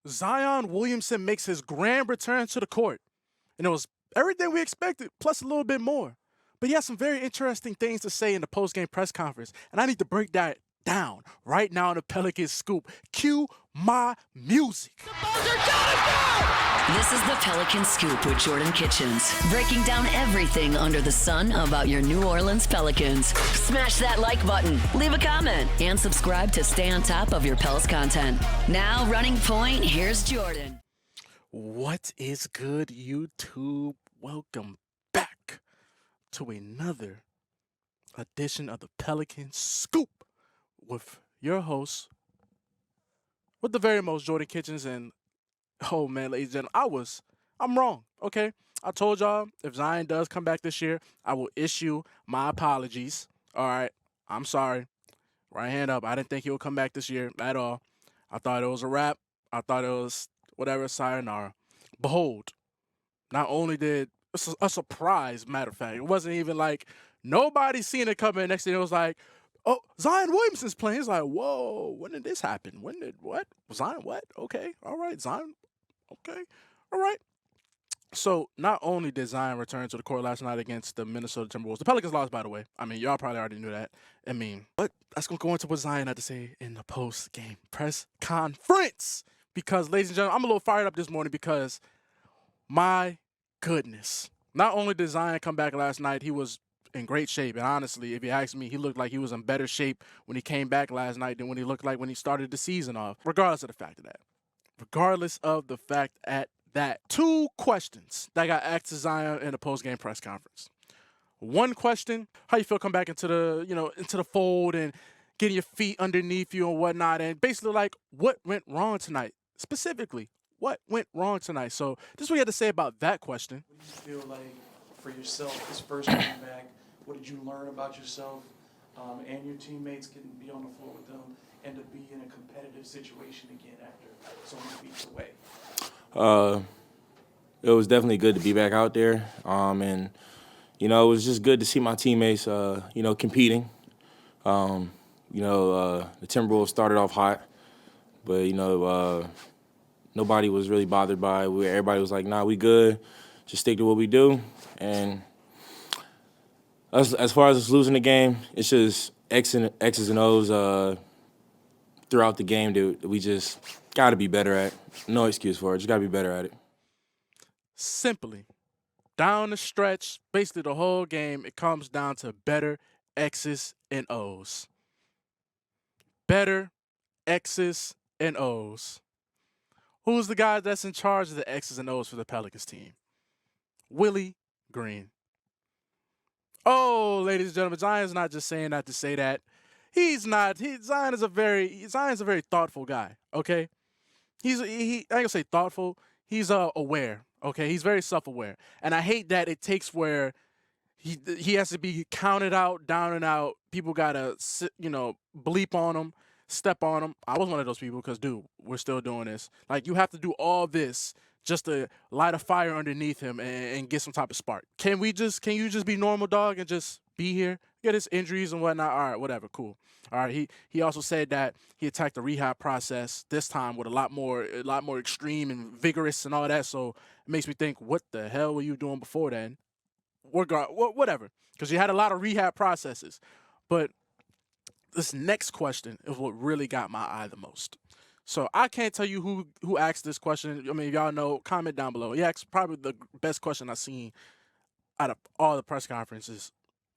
Zion Williamson makes his grand return to the court. And it was everything we expected, plus a little bit more. But he has some very interesting things to say in the postgame press conference. And I need to break that down right now in the Pelicans Scoop. Cue my music. This is the Pelicans Scoop with Jordan Kitchens, breaking down everything under the sun about your New Orleans Pelicans. Smash that like button, leave a comment, and subscribe to stay on top of your Pels content. Now, running point, here's Jordan. What is good, YouTube? Welcome back to another edition of the Pelicans Scoop with your host, with the very most Jordan Kitchens. And oh man, ladies and gentlemen, I'm wrong, okay? I told y'all if Zion does come back this year, I will issue my apologies. All right, I'm sorry. Right hand up. I didn't think he would come back this year at all. I thought it was a wrap. I thought it was whatever, sayonara. Behold, not only did a surprise, matter of fact, it wasn't even like nobody seen it coming. Next thing it was like, oh, Zion Williamson's playing. It's like, whoa, when did this happen? When did what? Zion what? Okay, all right, Zion. Okay, all right. So not only did Zion return to the court last night against the Minnesota Timberwolves, the Pelicans lost, by the way. I mean, y'all probably already knew that. I mean, but that's going to go into what Zion had to say in the post-game press conference. Because, ladies and gentlemen, I'm a little fired up this morning because, my goodness, not only did Zion come back last night, he was in great shape. And honestly, if you ask me, he looked like he was in better shape when he came back last night than when he looked like when he started the season off, regardless of the fact of that. Regardless of the fact at that. Two questions that got asked to Zion in the post-game press conference. One question, how you feel come back into the fold and getting your feet underneath you and whatnot, and basically like what went wrong tonight. Specifically, what went wrong tonight? So this is what you had to say about that question. What do you feel like for yourself this first game back? What did you learn about yourself and your teammates getting to be on the floor with them and to be in a competitive situation again after so many weeks away? It was definitely good to be back out there, and it was just good to see my teammates, competing. The Timberwolves started off hot, but nobody was really bothered by it. Everybody was like, "Nah, we good. Just stick to what we do." And as far as us losing the game, it's just X's and O's throughout the game that we just got to be better at. No excuse for it. Just got to be better at it. Simply, down the stretch, basically the whole game, it comes down to better X's and O's. Better X's and O's. Who's the guy that's in charge of the X's and O's for the Pelicans team? Willie Green. Oh, ladies and gentlemen, Zion's not just saying that to say that. He's not. Zion is a very thoughtful guy. Okay, I ain't gonna say thoughtful. He's aware. Okay, he's very self-aware, and I hate that it takes where he has to be counted out, down and out. People gotta bleep on him, step on him. I was one of those people because, dude, we're still doing this. Like, you have to do all this just to light a fire underneath him and get some type of spark. Can you just be normal, dog, and just be here? Get his injuries and whatnot. All right, whatever, cool. All right, he also said that he attacked the rehab process this time with a lot more extreme and vigorous and all that. So it makes me think, what the hell were you doing before then? Whatever, because you had a lot of rehab processes. But this next question is what really got my eye the most. So I can't tell you who asked this question. I mean, if y'all know, comment down below. He asked probably the best question I've seen out of all the press conferences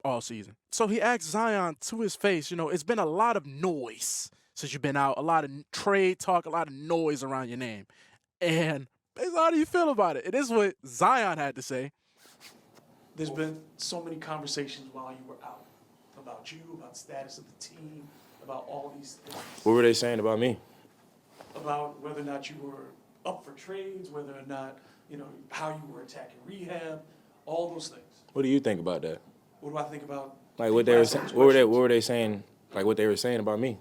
all season. So he asked Zion to his face, it's been a lot of noise since you've been out, a lot of trade talk, a lot of noise around your name. And basically, how do you feel about it? It is what Zion had to say. There's been so many conversations while you were out about you, about the status of the team, about all these things. What were they saying about me? About whether or not you were up for trades, whether or not, how you were attacking rehab, all those things. What do you think about that? What do I think about? Like what were they saying? Like what they were saying about me?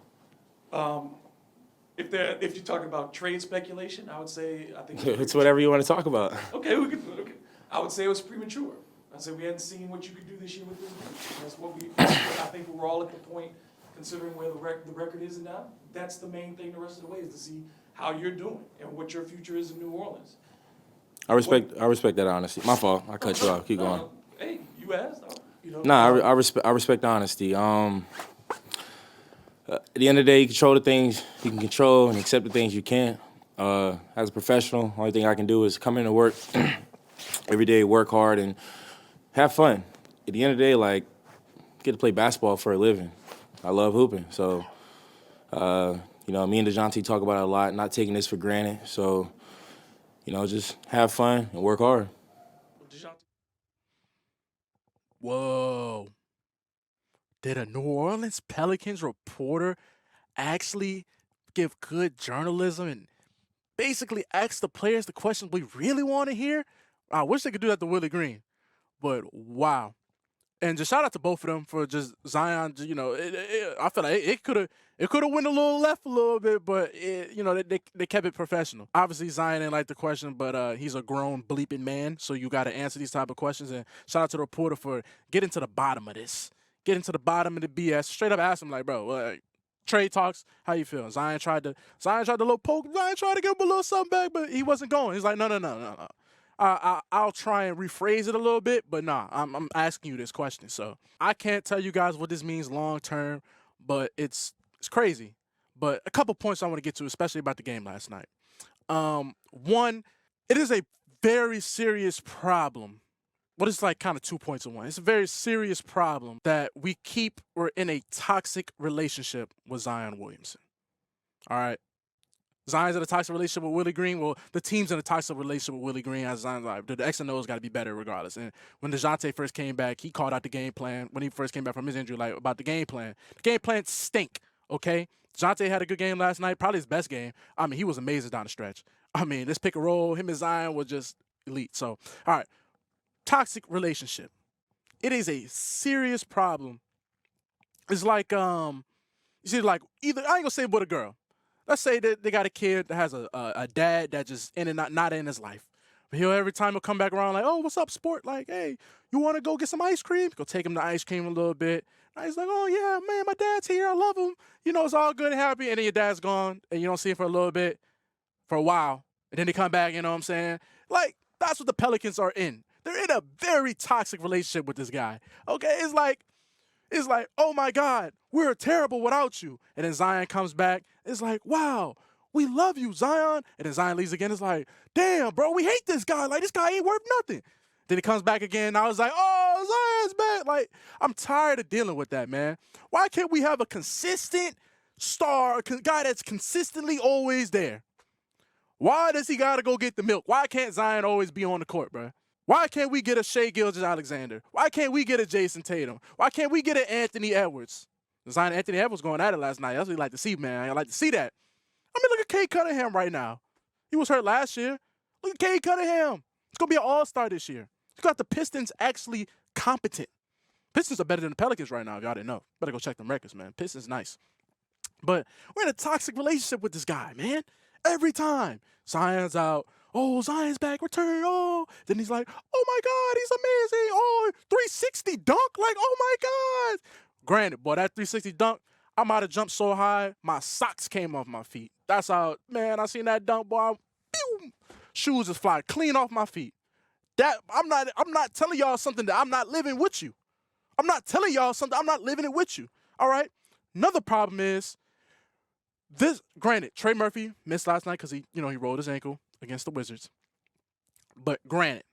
If you're talking about trade speculation, I would say I think it's whatever you want to talk about. Okay, I would say it was premature. I said we hadn't seen what you could do this year with this group. I think we're all at the point, considering where the record is now. That's the main thing the rest of the way is to see how you're doing and what your future is in New Orleans. I respect that honesty. My fault. I cut you off. Keep going. Hey, you asked. Nah, I respect the honesty. At the end of the day, you control the things you can control and accept the things you can't. As a professional, only thing I can do is come into work every day, work hard, and have fun. At the end of the day, like, get to play basketball for a living. I love hooping. So, me and DeJounte talk about it a lot, not taking this for granted. So, just have fun and work hard. Whoa. Did a New Orleans Pelicans reporter actually give good journalism and basically ask the players the questions we really want to hear? I wish they could do that to Willie Green, but wow. And just shout out to both of them for just Zion. I feel like it could have went a little left a little bit, but they kept it professional. Obviously, Zion didn't like the question, but he's a grown bleeping man, so you got to answer these type of questions. And shout out to the reporter for getting to the bottom of this, getting to the bottom of the BS. Straight up asked him like, bro, trade talks, how you feeling? Zion tried to little poke. Zion tried to give him a little something back, but he wasn't going. He's like, no. I'll try and rephrase it a little bit, but nah, I'm asking you this question. So I can't tell you guys what this means long term, but it's crazy. But a couple points I want to get to, especially about the game last night. One, it is a very serious problem. Well, it's like kind of 2 points in one. It's a very serious problem that we're in a toxic relationship with Zion Williamson. All right. Zion's in a toxic relationship with Willie Green. Well, the team's in a toxic relationship with Willie Green. As Zion's like, the X and O's got to be better regardless. And when DeJounte first came back, he called out the game plan when he first came back from his injury, like about the game plan. The game plan stink, okay? DeJounte had a good game last night, probably his best game. I mean, he was amazing down the stretch. I mean, this pick and roll, him and Zion was just elite. So, all right, toxic relationship. It is a serious problem. It's like, you see, like either, I ain't gonna say with a girl. Let's say that they got a kid that has a dad that just in and not in his life. But every time he'll come back around like, oh, what's up, sport? Like, hey, you want to go get some ice cream? Go take him to ice cream a little bit. And he's like, oh, yeah, man, my dad's here. I love him. It's all good and happy. And then your dad's gone, and you don't see him for a little bit, for a while. And then they come back, you know what I'm saying? Like, that's what the Pelicans are in. They're in a very toxic relationship with this guy. Okay, it's like, oh my God, we're terrible without you. And then Zion comes back. It's like, wow, we love you, Zion. And then Zion leaves again. It's like, damn, bro, we hate this guy. Like, this guy ain't worth nothing. Then he comes back again. I was like, oh, Zion's back. Like, I'm tired of dealing with that, man. Why can't we have a consistent star, a guy that's consistently always there? Why does he got to go get the milk? Why can't Zion always be on the court, bro? Why can't we get a Shai Gilgeous-Alexander? Why can't we get a Jason Tatum? Why can't we get an Anthony Edwards? Zion Anthony Edwards going at it last night. That's what we like to see, man. I like to see that. I mean, look at Cade Cunningham right now. He was hurt last year. Look at Cade Cunningham. He's going to be an all-star this year. You got the Pistons actually competent. Pistons are better than the Pelicans right now, if y'all didn't know. Better go check them records, man. Pistons nice. But we're in a toxic relationship with this guy, man. Every time. Zion's out. Oh, Zion's back, return, oh. Then he's like, oh my God, he's amazing. Oh, 360 dunk, like, oh my God. Granted, boy, that 360 dunk, I might have jumped so high, my socks came off my feet. That's how, man, I seen that dunk, boy. Pew, shoes just fly clean off my feet. I'm not telling y'all something that I'm not living with you. I'm not telling y'all something, I'm not living it with you. All right? Another problem is, granted, Trey Murphy missed last night because he rolled his ankle against the Wizards. But granted,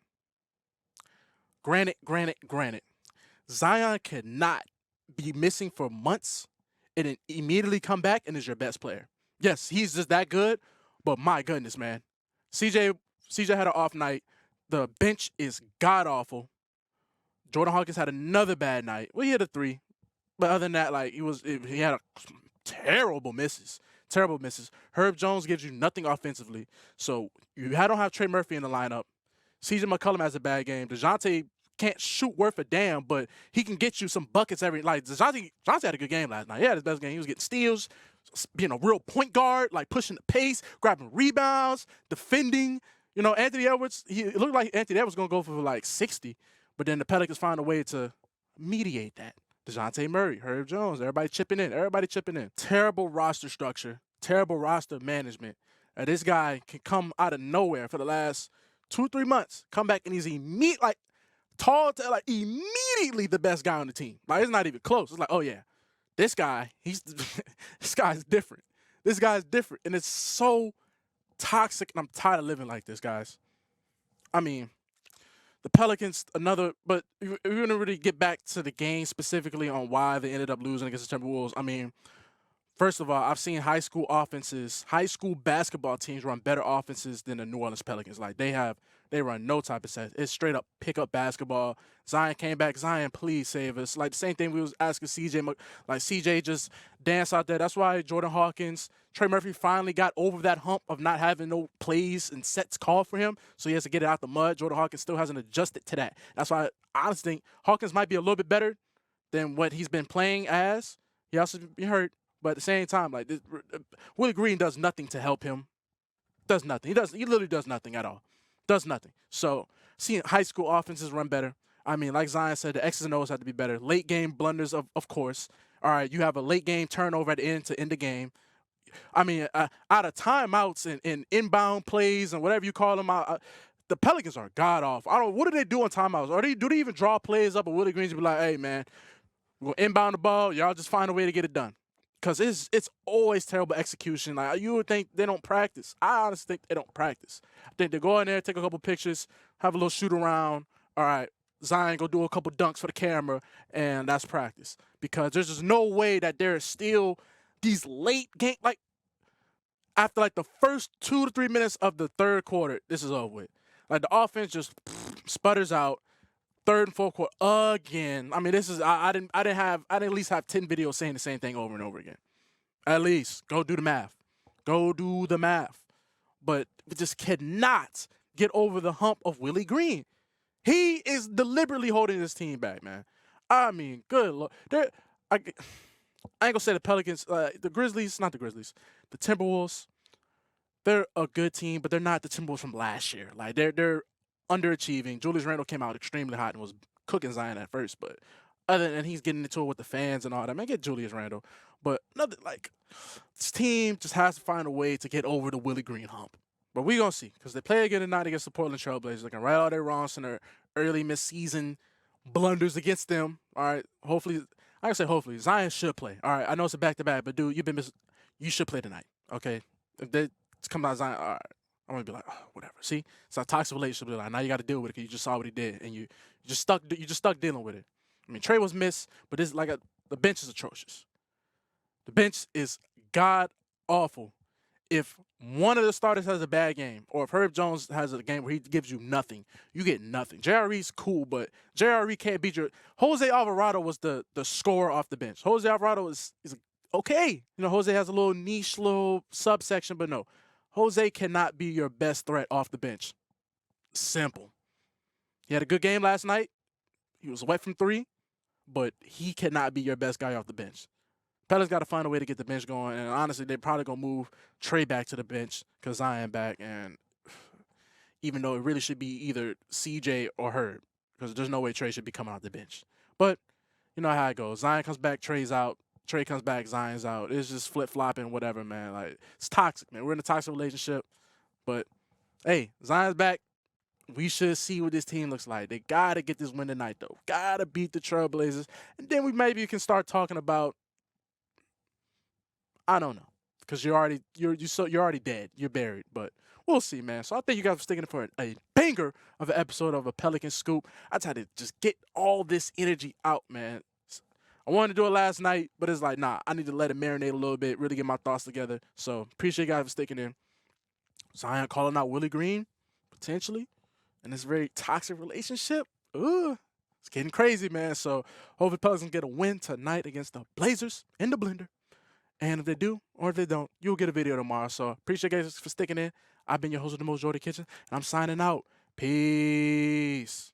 Zion cannot be missing for months and then immediately come back and is your best player. Yes, he's just that good, but my goodness, man. CJ had an off night. The bench is god-awful. Jordan Hawkins had another bad night. Well, he had a 3. But other than that, like, he had terrible misses. Terrible misses. Herb Jones gives you nothing offensively. So you don't have Trey Murphy in the lineup. CJ McCollum has a bad game. DeJounte can't shoot worth a damn, but he can get you some buckets every. Like DeJounte had a good game last night. He had his best game. He was getting steals, being a real point guard, like pushing the pace, grabbing rebounds, defending. Anthony Edwards. It looked like Anthony Edwards was gonna go for like 60, but then the Pelicans found a way to mediate that. DeJounte Murray, Herb Jones, everybody chipping in. Terrible roster structure, terrible roster management. This guy can come out of nowhere for the last 2-3 months, come back and he's immediately the best guy on the team. Like, it's not even close. It's like, oh yeah, this guy, this guy's different. This guy's different, and it's so toxic, and I'm tired of living like this, guys. I mean, the Pelicans, but if we're going to really get back to the game specifically on why they ended up losing against the Timberwolves, I mean, first of all, I've seen high school basketball teams run better offenses than the New Orleans Pelicans. Like, they run no type of set. It's straight up pick up basketball. Zion came back. Zion, please save us. Like, the same thing we was asking CJ. Like, CJ just dance out there. That's why Jordan Hawkins, Trey Murphy finally got over that hump of not having no plays and sets called for him. So he has to get it out the mud. Jordan Hawkins still hasn't adjusted to that. That's why I honestly think Hawkins might be a little bit better than what he's been playing as. He also been hurt. But at the same time, like, Willie Green does nothing to help him. Does nothing. He literally does nothing at all. Does nothing. So seeing high school offenses run better. I mean, like Zion said, the X's and O's have to be better. Late game blunders, of course. All right, you have a late game turnover at the end to end the game. I mean, out of timeouts and inbound plays and whatever you call them, the Pelicans are god awful. What do they do on timeouts? Do they even draw plays up? Or Willie Green be like, hey man, we're gonna inbound the ball. Y'all just find a way to get it done. Because it's always terrible execution. Like, you would think they don't practice. I honestly think they don't practice. I think they go in there, take a couple pictures, have a little shoot around. All right, Zion go do a couple dunks for the camera, and that's practice. Because there's just no way that there is still these late game, like, after like the first 2 to 3 minutes of the third quarter, this is over with. Like, the offense just sputters out. Third and fourth quarter again. I mean, this is I didn't at least have 10 videos saying the same thing over and over again. At least go do the math. Go do the math. But we just cannot get over the hump of Willie Green. He is deliberately holding his team back, man. I mean, good Lord. I ain't gonna say the Pelicans, the Timberwolves. They're a good team, but they're not the Timberwolves from last year. Like, they're underachieving. Julius Randle came out extremely hot and was cooking Zion at first, but other than he's getting into it with the fans and all that, man, get Julius Randle. But this team just has to find a way to get over the Willie Green hump. But we gonna see, because they play again tonight against the Portland Trailblazers. They can right all their wrongs and their early mid-season blunders against them. All right, hopefully, Zion should play. All right, I know it's a back-to-back, but dude, you should play tonight. Okay, if they come out Zion, all right. I'm gonna be like, oh, whatever. See, it's a toxic relationship. Like, now you got to deal with it because you just saw what he did, and you just stuck dealing with it. I mean, Trey was missed, but this the bench is atrocious. The bench is god awful. If one of the starters has a bad game, or if Herb Jones has a game where he gives you nothing, you get nothing. JRE's cool, but JRE can't beat your. Jose Alvarado was the scorer off the bench. Jose Alvarado is okay. You know, Jose has a little niche, little subsection, but no. Jose cannot be your best threat off the bench. Simple. He had a good game last night. He was wet from 3, but he cannot be your best guy off the bench. Pelicans got to find a way to get the bench going, and honestly, they're probably going to move Trey back to the bench because Zion back, and even though it really should be either CJ or Herb, because there's no way Trey should be coming off the bench. But you know how it goes. Zion comes back, Trey's out. Trey comes back, Zion's out. It's just flip-flopping, whatever, man. Like, it's toxic, man. We're in a toxic relationship. But, hey, Zion's back. We should see what this team looks like. They got to get this win tonight, though. Got to beat the Trailblazers. And then we maybe can start talking about, I don't know, because you're already dead. You're buried. But we'll see, man. So I thank you guys for sticking it for a banger of an episode of a Pelicans Scoop. I tried to just get all this energy out, man. I wanted to do it last night, but it's like, nah, I need to let it marinate a little bit, really get my thoughts together. So appreciate you guys for sticking in. Zion calling out Willie Green, potentially, in this very toxic relationship. Ooh, it's getting crazy, man. So hopefully Pelicans get a win tonight against the Blazers in the blender. And if they do, or if they don't, you'll get a video tomorrow. So appreciate you guys for sticking in. I've been your host of the most, Jordan Kitchen, and I'm signing out. Peace.